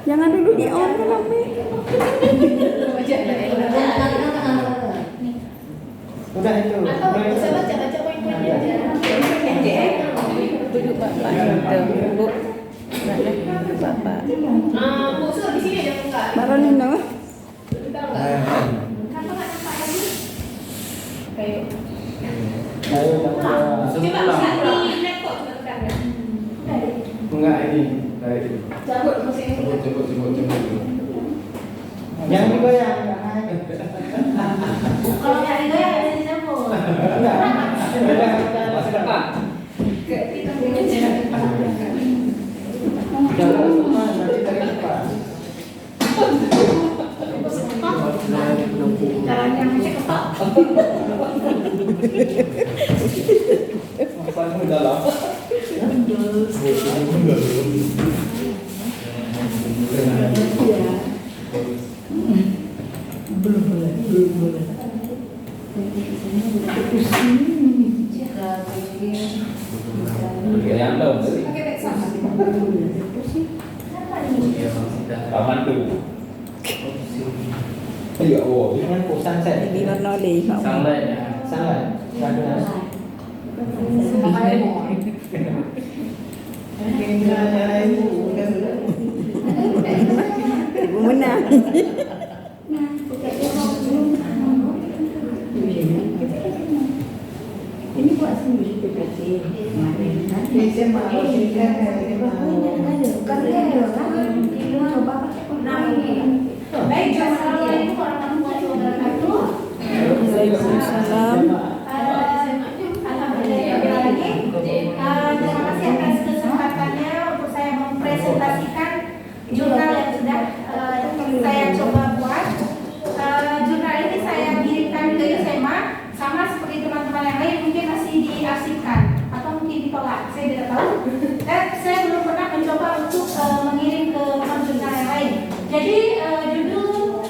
Jangan dulu di on kan Ame. Udah itu. Atau bisa baca poin-poinnya aja. Duduk Bapak gitu. Bu. Duduk Bapak. Bu Sur di sini ada muka. Baru Nino. Kita enggak. Kenapa enggak nampak lagi? Kayak Ayo coba lihat di laptop sebentar ya. enggak ini. Baik. Cabut mesin ini. Coba. Yang digoyang. Kalau yang itu ya bisa dicabut. Enggak. Masih depan. Kita punya aja. Jangan depan, nanti dari depan. Caranya ngecek ketok. Masanya dalam. Yang dong. Pakai teks sama. Paman tuh. Iya, oh. Ini kan pusang saya. Ini warna oli. Salah. Salah. Salah. Ibu menang. Ini buat sendiri PPT kemarin kan? Bisa mau singkat hari ini mau. Baik, assalamualaikum warahmatullahi wabarakatuh. Waalaikumsalam. Alhamdulillah lagi. Terima kasih atas kesempatannya untuk saya mempresentasikan jurnal yang sudah saya coba buat. Jurnal ini saya kirimkan ke SMA, sama seperti teman-teman yang lain mungkin masih diarsipkan atau mungkin ditolak, saya tidak tahu. Dan saya belum pernah mencoba untuk mengirim ke teman jurnal yang lain. Jadi judul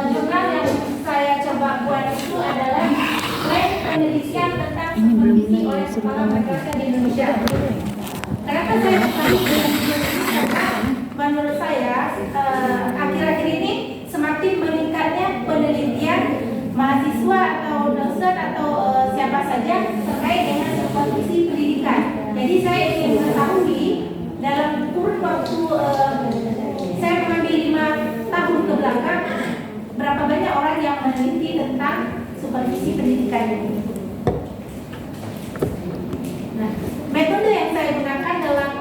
jurnal yang saya coba buat itu adalah Plan Penelitian tentang Supervisi oleh Kepala Madrasah di Indonesia. Kenapa saya tertarik dengan judul ini? Karena menurut saya akhir-akhir ini semakin meningkatnya penelitian mahasiswa atau dosen atau siapa saja terkait dengan supervisi pendidikan. Jadi saya ingin mengetahui dalam kurun waktu saya mengambil 5 tahun ke belakang berapa banyak orang yang meneliti tentang supervisi pendidikan ini. Nah, metode yang saya gunakan dalam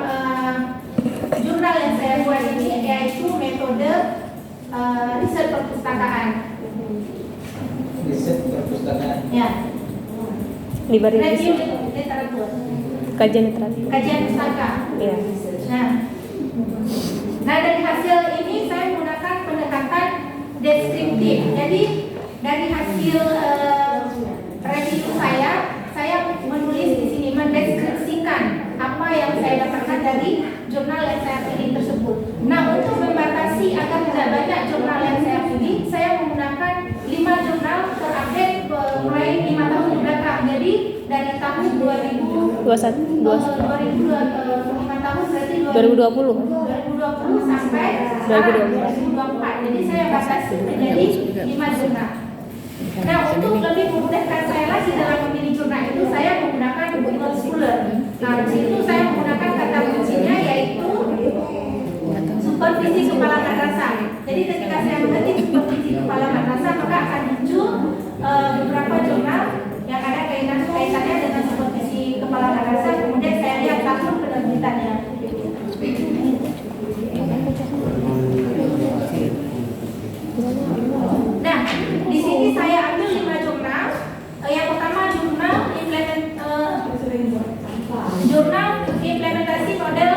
jurnal yang saya buat ini yaitu metode riset perpustakaan. Riset perpustakaan. Ya. Library Review riset. literatur. Kajian literatur. Kajian pustaka. Iya. Nah, dari hasil ini saya menggunakan pendekatan deskriptif. Jadi dari hasil review saya menulis di sini mendeskripsikan apa yang saya dapatkan dari jurnal yang saya pilih tersebut. Nah, untuk membatasi agar tidak banyak jurnal yang saya pilih, saya menggunakan 5 jurnal terupdate mulai 5 tahun ke belakang. Jadi dari tahun 2005 tahun berarti 2020 sampai 2024. Jadi saya batasi menjadi 5 jurnal. Nah, untuk lebih memudahkan saya lagi dalam memilih jurnal itu, saya menggunakan Google Scholar. Nah, di situ saya menggunakan kata kuncinya yaitu supervisi kepala madrasah. Jadi ketika saya mengetik supervisi kepala madrasah, maka akan muncul beberapa jurnal yang ada kaitannya dengan supervisi kepala madrasah. Kemudian saya lihat tahun penerbitannya. Nah, di sini saya ambil 5 jurnal. Yang pertama jurnal implementasi model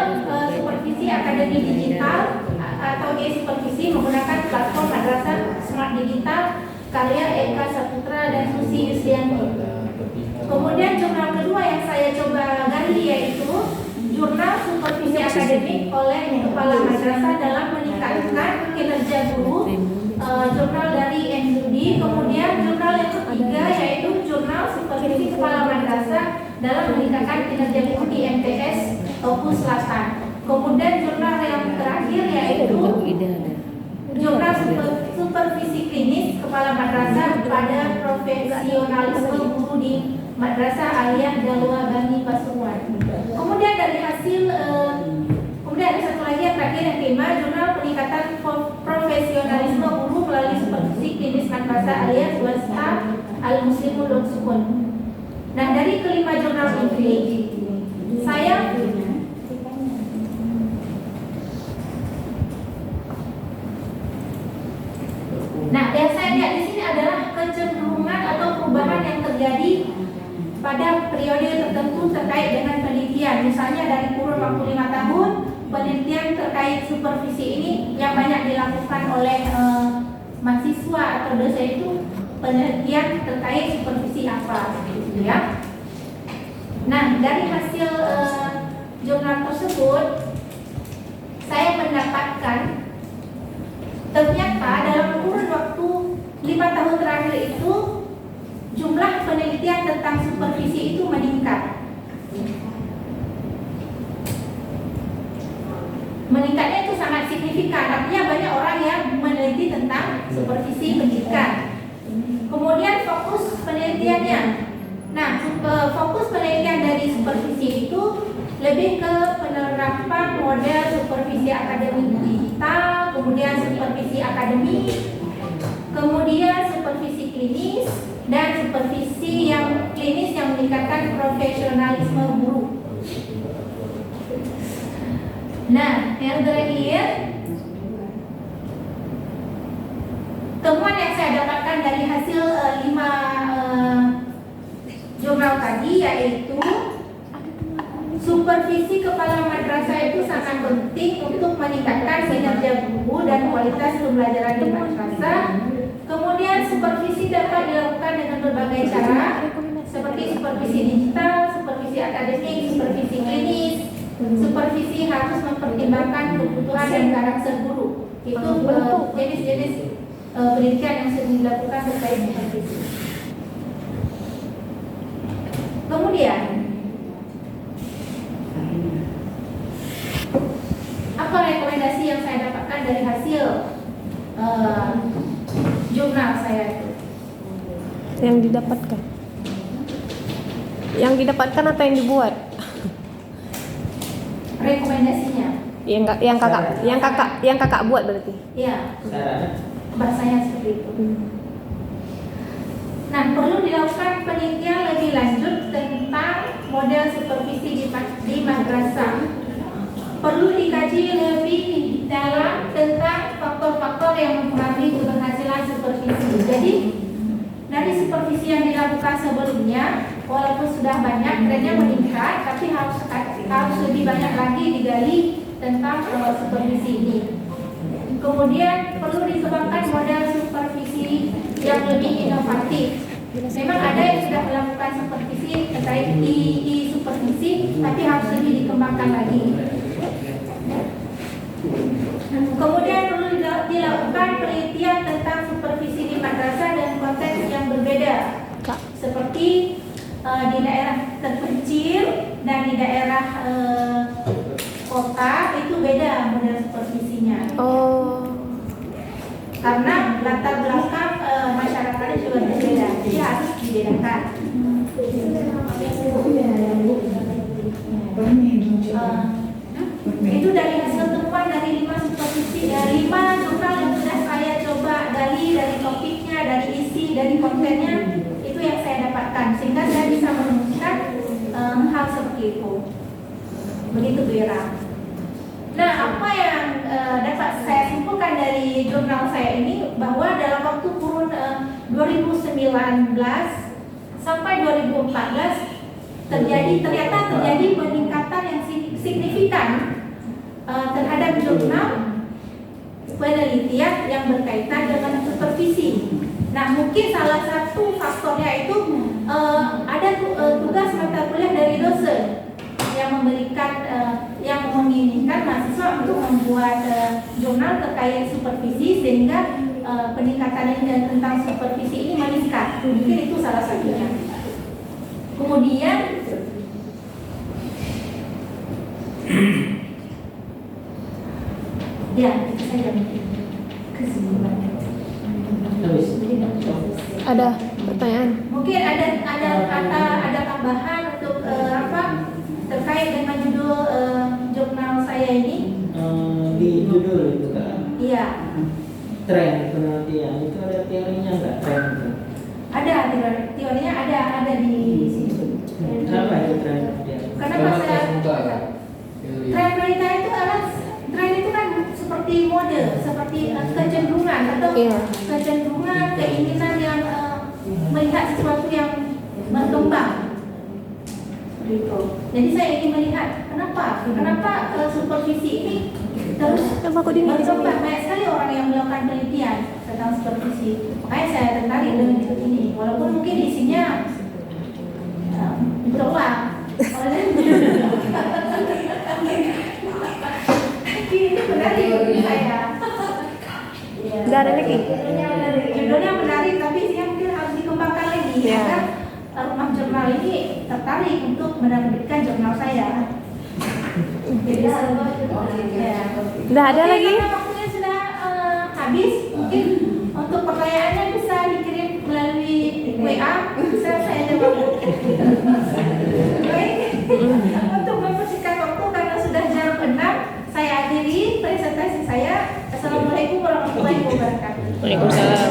supervisi akademi digital atau e-supervisi menggunakan platform madrasah smart digital karya Eka Saputra dan Susi Yuslianti. Kemudian jurnal kedua yang saya coba gali yaitu jurnal supervisi akademik oleh kepala madrasah dalam meningkatkan kinerja guru, jurnal dari NUD. Kemudian jurnal yang ketiga yaitu jurnal supervisi kepala madrasah dalam meningkatkan kinerja guru di MTS Tauku Selatan. Kemudian jurnal yang terakhir yaitu ide ada. Jurnal supervisi klinis kepala madrasah pada profesionalisme guru di Madrasah Aliyah Jalwa Bani Pasuruan. Kemudian dari hasil kemudian ada satu lagi yang terakhir yang kelima, jurnal peningkatan profesionalisme guru melalui supervisi klinis Madrasah Aliyah Swasta Al Muslimun Lun Sukun. Nah, dari kelima jurnal ini saya yang saya lihat di sini adalah kecenderungan atau perubahan yang terjadi pada periode tertentu terkait dengan penelitian. Misalnya dari kurun waktu 5 tahun, penelitian terkait supervisi ini yang banyak dilakukan oleh mahasiswa atau dosen itu penelitian terkait supervisi apa, gitu ya. Nah, dari hasil jurnal tersebut, saya mendapatkan ternyata dalam kurun waktu 5 tahun terakhir itu jumlah penelitian tentang supervisi itu meningkat. Meningkatnya itu sangat signifikan, artinya banyak orang yang meneliti tentang supervisi pendidikan. Kemudian fokus penelitiannya. Nah, fokus penelitian dari supervisi itu lebih ke penerapan model supervisi akademik digital, kemudian supervisi akademik, kemudian supervisi klinis, dan supervisi yang klinis yang meningkatkan profesionalisme guru. Nah, yang terakhir, temuan yang saya dapatkan dari hasil 5 jurnal tadi yaitu supervisi kepala madrasah itu sangat penting untuk meningkatkan kinerja guru dan kualitas pembelajaran di madrasah. Kemudian supervisi dapat dilakukan dengan berbagai cara seperti supervisi digital, supervisi akademik, supervisi klinis. Supervisi harus mempertimbangkan kebutuhan dan karakter guru. Itu jenis-jenis penelitian yang sering dilakukan terkait supervisi. Kemudian apa rekomendasi yang saya dapatkan dari hasil jurnal saya itu? Yang didapatkan atau yang dibuat? Rekomendasinya? Yang kakak buat berarti? Ya, bahasanya seperti itu. Nah, perlu dilakukan penelitian lebih lanjut tentang model supervisi di madrasah. Perlu dikaji lebih dalam tentang faktor-faktor yang mempengaruhi keberhasilan supervisi. Jadi, dari supervisi yang dilakukan sebelumnya, walaupun sudah banyak, trennya meningkat, tapi harus lebih banyak lagi digali tentang supervisi ini. Kemudian perlu dikembangkan model supervisi yang lebih inovatif. Memang ada yang sudah melakukan supervisi terkait supervisi, tapi harus lebih dikembangkan lagi. Kemudian perlu dilakukan penelitian tentang supervisi di madrasah dan konteks yang berbeda, seperti di daerah terpencil dan di daerah kota itu beda model supervisinya. Karena latar belakang masyarakatnya juga berbeda, jadi harus dibedakan. Itu dari hasil temuan dari 5 supervisi, 5 jurnal yang sudah saya coba gali, dari topiknya, dari isi, dari kontennya, itu yang saya dapatkan, sehingga saya bisa menemukan hal seperti itu. Begitu Bu Ira. Nah, apa yang dapat saya simpulkan dari jurnal saya ini, bahwa dalam waktu kurun 2019 sampai 2014 ternyata terjadi peningkatan yang signifikan terhadap jurnal penelitian yang berkaitan dengan supervisi. Nah, mungkin salah satu faktornya itu ada tugas mata kuliah dari dosen yang memberikan yang menginginkan mahasiswa untuk membuat jurnal terkait supervisi, sehingga peningkatan ini tentang supervisi ini meningkat. Mungkin itu salah satunya. Kemudian Ya, itu saja mungkin kesimpulannya. Habis. Ada pertanyaan? Mungkin ada tambahan untuk terkait dengan judul jurnal saya ini. Di judul itu kan Iya, tren penelitian itu ada teorinya nggak tren itu? ada teorinya ada di situ. Kenapa itu tren penelitian? Kenapa saya tren berita itu tren itu kan seperti mode, seperti kecenderungan atau Iya. kecenderungan keinginan yang melihat sesuatu yang berkembang. Gitu. Jadi saya ingin melihat kenapa supervisi ini terus berkembang. Banyak sekali orang yang melakukan penelitian tentang supervisi. Makanya saya tertarik dengan itu ini, walaupun mungkin isinya berulang. Tapi ini menarik bagi saya. Ya. Nggak ada lagi? Judulnya menarik, tapi isinya mungkin harus dikembangkan lagi. Ya. Karena rumah jurnal ini tertarik untuk menerbitkan jurnal saya. Jadi ya. Nggak ada Oke, lagi? karena waktunya sudah habis, mungkin untuk pertanyaannya bisa dikirim melalui WA, bisa saya jawab. Baik, untuk mempersingkat waktu karena sudah jam 6, saya akhiri presentasi saya. Assalamualaikum warahmatullahi wabarakatuh. Waalaikumsalam.